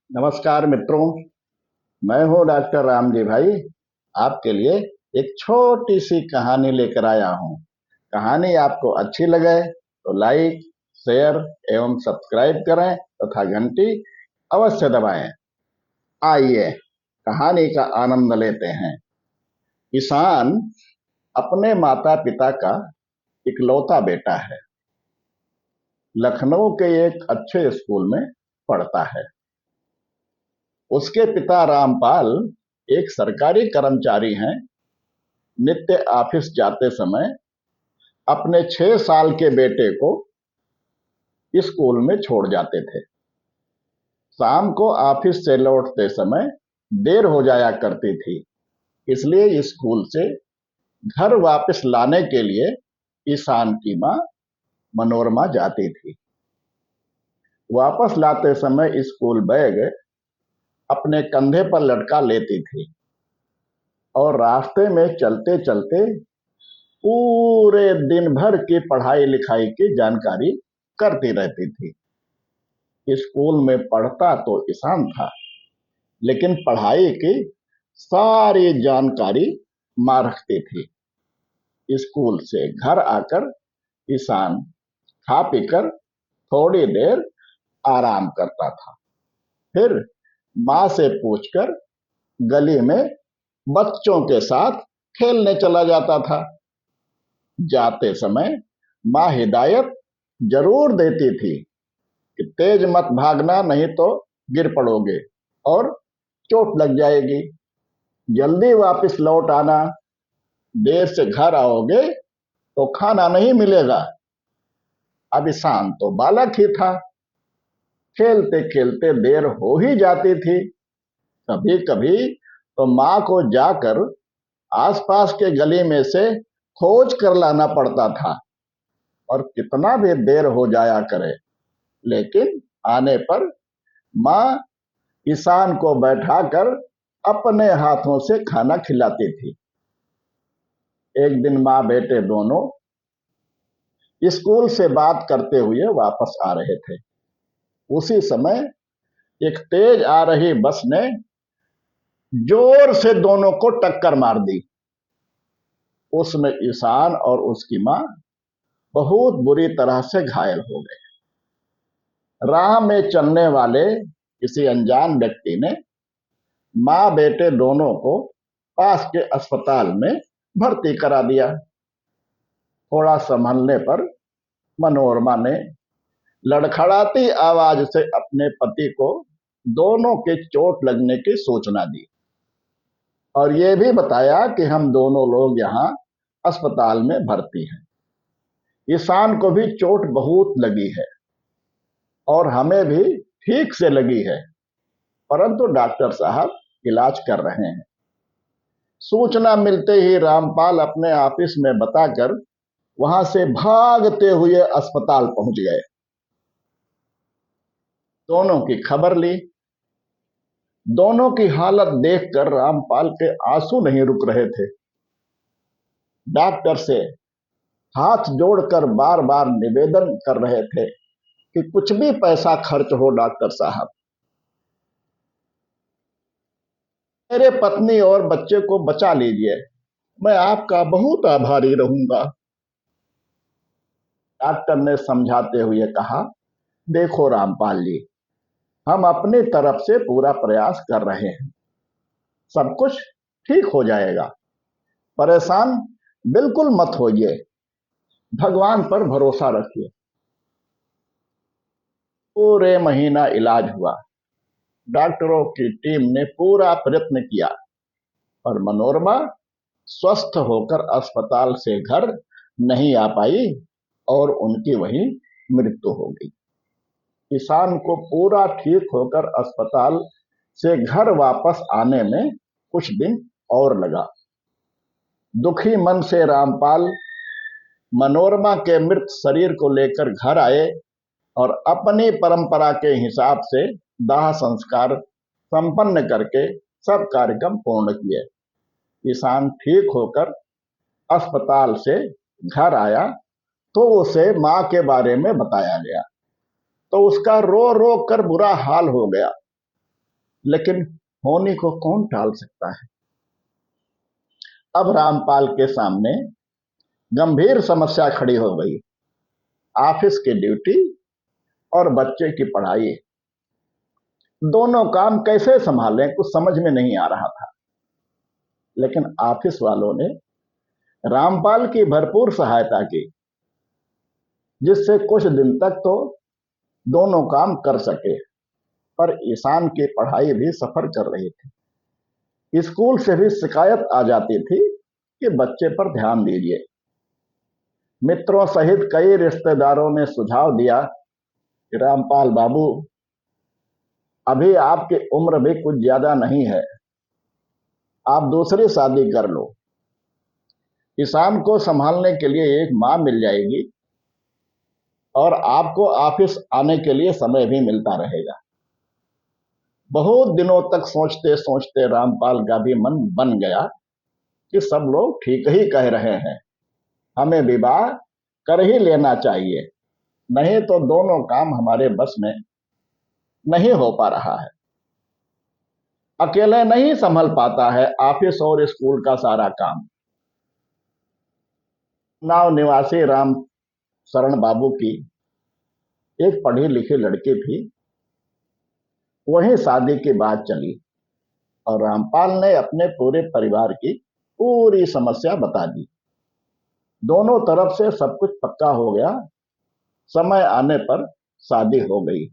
नमस्कार मित्रों। मैं हूं डॉक्टर राम जी भाई। आपके लिए एक छोटी सी कहानी लेकर आया हूं। कहानी आपको अच्छी लगे तो लाइक, शेयर एवं सब्सक्राइब करें तथा घंटी अवश्य दबाएं। आइए कहानी का आनंद लेते हैं। किसान अपने माता पिता का इकलौता बेटा है। लखनऊ के एक अच्छे स्कूल में पढ़ता है। उसके पिता रामपाल एक सरकारी कर्मचारी हैं। नित्य ऑफिस जाते समय अपने 6 साल के बेटे को स्कूल में छोड़ जाते थे। शाम को ऑफिस से लौटते समय देर हो जाया करती थी, इसलिए स्कूल से घर वापस लाने के लिए ईशान की माँ मनोरमा जाती थी। वापस लाते समय स्कूल बैग अपने कंधे पर लटका लेती थी और रास्ते में चलते चलते पूरे दिन भर की पढ़ाई लिखाई की जानकारी करती रहती थी। स्कूल में पढ़ता तो ईशान था, लेकिन पढ़ाई की सारी जानकारी माँ रखती थी। स्कूल से घर आकर ईशान खा पीकर थोड़ी देर आराम करता था। फिर माँ से पूछकर गली में बच्चों के साथ खेलने चला जाता था। जाते समय माँ हिदायत जरूर देती थी कि तेज मत भागना, नहीं तो गिर पड़ोगे और चोट लग जाएगी। जल्दी वापस लौट आना, देर से घर आओगे तो खाना नहीं मिलेगा। अब ईशान तो बालक ही था। खेलते खेलते देर हो ही जाती थी। कभी कभी तो माँ को जाकर आसपास के गली में से खोज कर लाना पड़ता था। और कितना भी देर हो जाया करे, लेकिन आने पर माँ ईशान को बैठाकर अपने हाथों से खाना खिलाती थी। एक दिन माँ बेटे दोनों स्कूल से बात करते हुए वापस आ रहे थे। उसी समय एक तेज आ रही बस ने जोर से दोनों को टक्कर मार दी। उसमें ईशान और उसकी माँ बहुत बुरी तरह से घायल हो गए। राह में चलने वाले किसी अनजान व्यक्ति ने माँ बेटे दोनों को पास के अस्पताल में भर्ती करा दिया। थोड़ा संभलने पर मनोरमा ने लड़खड़ाती आवाज से अपने पति को दोनों के चोट लगने की सूचना दी और यह भी बताया कि हम दोनों लोग यहाँ अस्पताल में भर्ती हैं। ईशान को भी चोट बहुत लगी है और हमें भी ठीक से लगी है, परंतु डॉक्टर साहब इलाज कर रहे हैं। सूचना मिलते ही रामपाल अपने ऑफिस में बताकर वहां से भागते हुए अस्पताल पहुंच गए। दोनों की खबर ली। दोनों की हालत देखकर रामपाल के आंसू नहीं रुक रहे थे। डॉक्टर से हाथ जोड़कर बार बार निवेदन कर रहे थे कि कुछ भी पैसा खर्च हो डॉक्टर साहब, मेरे पत्नी और बच्चे को बचा लीजिए, मैं आपका बहुत आभारी रहूंगा। डॉक्टर ने समझाते हुए कहा, देखो रामपाल जी, हम अपनी तरफ से पूरा प्रयास कर रहे हैं। सब कुछ ठीक हो जाएगा। परेशान बिल्कुल मत होइए। भगवान पर भरोसा रखिए। पूरे महीना इलाज हुआ। डॉक्टरों की टीम ने पूरा प्रयत्न किया और मनोरमा स्वस्थ होकर अस्पताल से घर नहीं आ पाई और उनकी वहीं मृत्यु हो गई। ईशान को पूरा ठीक होकर अस्पताल से घर वापस आने में कुछ दिन और लगा। दुखी मन से रामपाल मनोरमा के मृत शरीर को लेकर घर आए और अपनी परंपरा के हिसाब से दाह संस्कार संपन्न करके सब कार्यक्रम पूर्ण किए। ईशान ठीक होकर अस्पताल से घर आया तो उसे माँ के बारे में बताया गया, तो उसका रो रो कर बुरा हाल हो गया। लेकिन होनी को कौन टाल सकता है। अब रामपाल के सामने गंभीर समस्या खड़ी हो गई। ऑफिस की ड्यूटी और बच्चे की पढ़ाई, दोनों काम कैसे संभालें कुछ समझ में नहीं आ रहा था। लेकिन ऑफिस वालों ने रामपाल की भरपूर सहायता की, जिससे कुछ दिन तक तो दोनों काम कर सके। पर ईशान की पढ़ाई भी सफर कर रही थी। स्कूल से भी शिकायत आ जाती थी कि बच्चे पर ध्यान दीजिए। मित्रों सहित कई रिश्तेदारों ने सुझाव दिया कि रामपाल बाबू, अभी आपकी उम्र भी कुछ ज्यादा नहीं है, आप दूसरी शादी कर लो। ईशान को संभालने के लिए एक मां मिल जाएगी और आपको ऑफिस आने के लिए समय भी मिलता रहेगा। बहुत दिनों तक सोचते सोचते रामपाल का भी मन बन गया कि सब लोग ठीक ही कह रहे हैं, हमें विवाह कर ही लेना चाहिए, नहीं तो दोनों काम हमारे बस में नहीं हो पा रहा है। अकेले नहीं संभल पाता है ऑफिस और स्कूल का सारा काम। नाव निवासी राम शरण बाबू की एक पढ़ी लिखी लड़की थी। वही शादी की बात चली और रामपाल ने अपने पूरे परिवार की पूरी समस्या बता दी। दोनों तरफ से सब कुछ पक्का हो गया। समय आने पर शादी हो गई।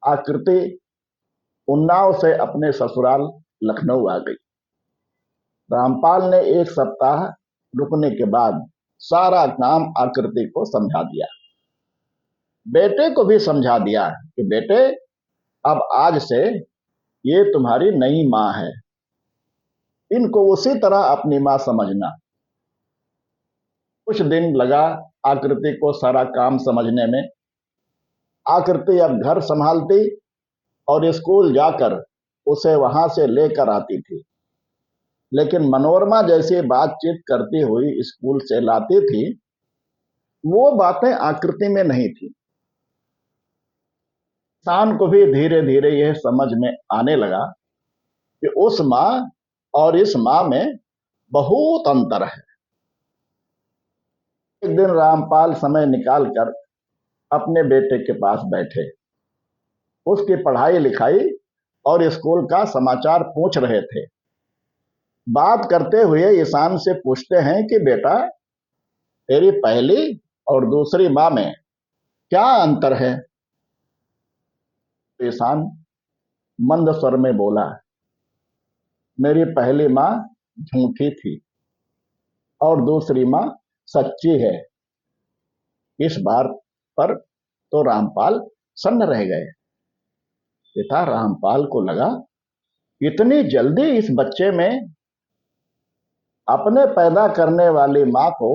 आकृति उन्नाव से अपने ससुराल लखनऊ आ गई। रामपाल ने एक सप्ताह रुकने के बाद सारा काम आकृति को समझा दिया। बेटे को भी समझा दिया कि बेटे, अब आज से ये तुम्हारी नई मां है, इनको उसी तरह अपनी मां समझना। कुछ दिन लगा आकृति को सारा काम समझने में। आकृति अब घर संभालती और स्कूल जाकर उसे वहां से लेकर आती थी। लेकिन मनोरमा जैसी बातचीत करती हुई स्कूल से लाती थी, वो बातें आकृति में नहीं थी। इंसान को भी धीरे धीरे यह समझ में आने लगा कि उस मां और इस मां में बहुत अंतर है। एक दिन रामपाल समय निकालकर अपने बेटे के पास बैठे। उसकी पढ़ाई लिखाई और स्कूल का समाचार पूछ रहे थे। बात करते हुए ईशान से पूछते हैं कि बेटा, तेरी पहली और दूसरी मां में क्या अंतर है। ईशान मंद स्वर में बोला, मेरी पहली मां झूठी थी और दूसरी मां सच्ची है। इस बार पर तो रामपाल सन्न रह गए। पिता रामपाल को लगा, इतनी जल्दी इस बच्चे में अपने पैदा करने वाली मां को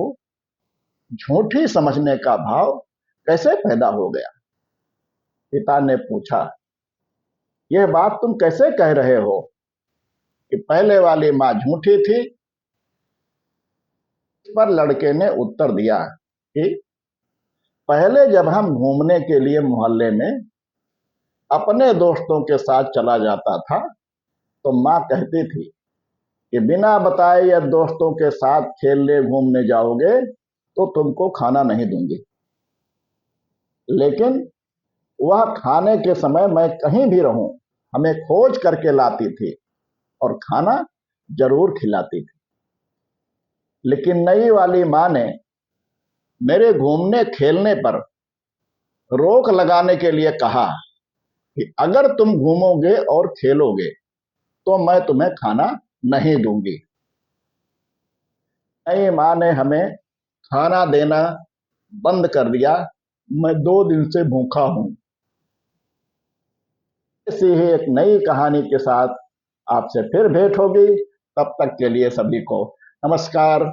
झूठी समझने का भाव कैसे पैदा हो गया। पिता ने पूछा, यह बात तुम कैसे कह रहे हो कि पहले वाली मां झूठी थी। इस पर लड़के ने उत्तर दिया कि पहले जब हम घूमने के लिए मोहल्ले में अपने दोस्तों के साथ चला जाता था तो मां कहती थी कि बिना बताए या दोस्तों के साथ खेलने घूमने जाओगे तो तुमको खाना नहीं दूंगी। लेकिन वह खाने के समय मैं कहीं भी रहूं हमें खोज करके लाती थी और खाना जरूर खिलाती थी। लेकिन नई वाली मां ने मेरे घूमने खेलने पर रोक लगाने के लिए कहा कि अगर तुम घूमोगे और खेलोगे तो मैं तुम्हें खाना नहीं दूंगी। नई मां ने हमें खाना देना बंद कर दिया। मैं 2 दिन से भूखा हूं। ऐसी ही एक नई कहानी के साथ आपसे फिर भेंट होगी। तब तक के लिए सभी को नमस्कार।